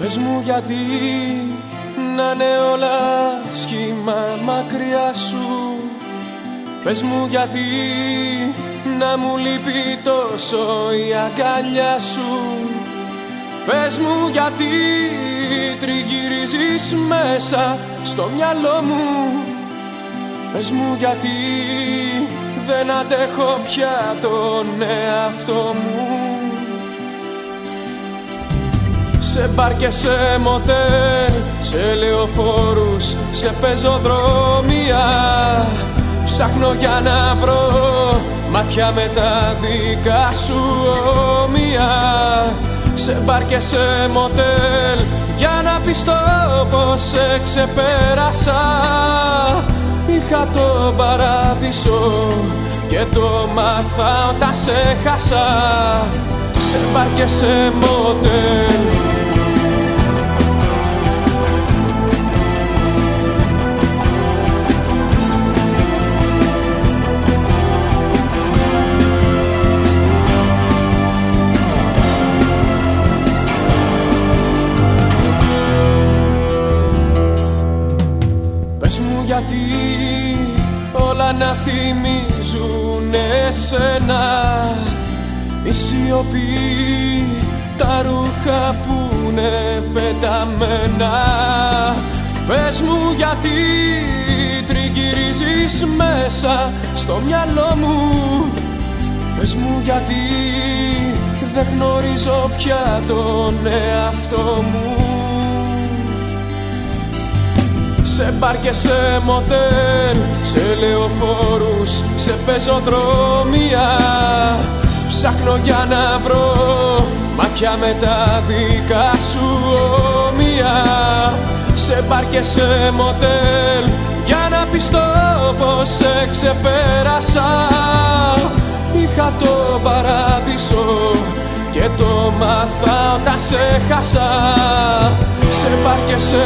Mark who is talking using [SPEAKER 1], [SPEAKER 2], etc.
[SPEAKER 1] Πες μου γιατί να είναι όλα σχήμα μακριά σου. Πες μου γιατί να μου λείπει τόσο η αγκαλιά σου. Πες μου γιατί τριγυρίζεις μέσα στο μυαλό μου. Πες μου γιατί δεν αντέχω πια τον εαυτό μου. Σε μπαρ και σε μοτέλ, σε λεωφόρους, σε πεζοδρόμια ψάχνω για να βρω μάτια με τα δικά σου όμοια. Σε μπαρ και σε μοτέλ για να πιστώ πως σε ξεπέρασα. Είχα τον παράδεισο και το μάθα όταν σε χάσα. Σε μπαρ και σε μοτέλ. Πες μου γιατί όλα να θυμίζουν εσένα. Η σιωπή, τα ρούχα που είναι πεταμένα. Πες μου γιατί τριγυρίζεις μέσα στο μυαλό μου. Πες μου γιατί δεν γνωρίζω πια τον εαυτό μου. Σε μπαρ και σε μοτέλ, σε λεωφόρους, σε πεζοδρόμια ψάχνω για να βρω μάτια με τα δικά σου όμοια. Σε μπαρ και σε μοτέλ για να πιστώ πως σε ξεπέρασα. Είχα το παράδεισο και το μάθα όταν σε χάσα. Σε μπαρ και σε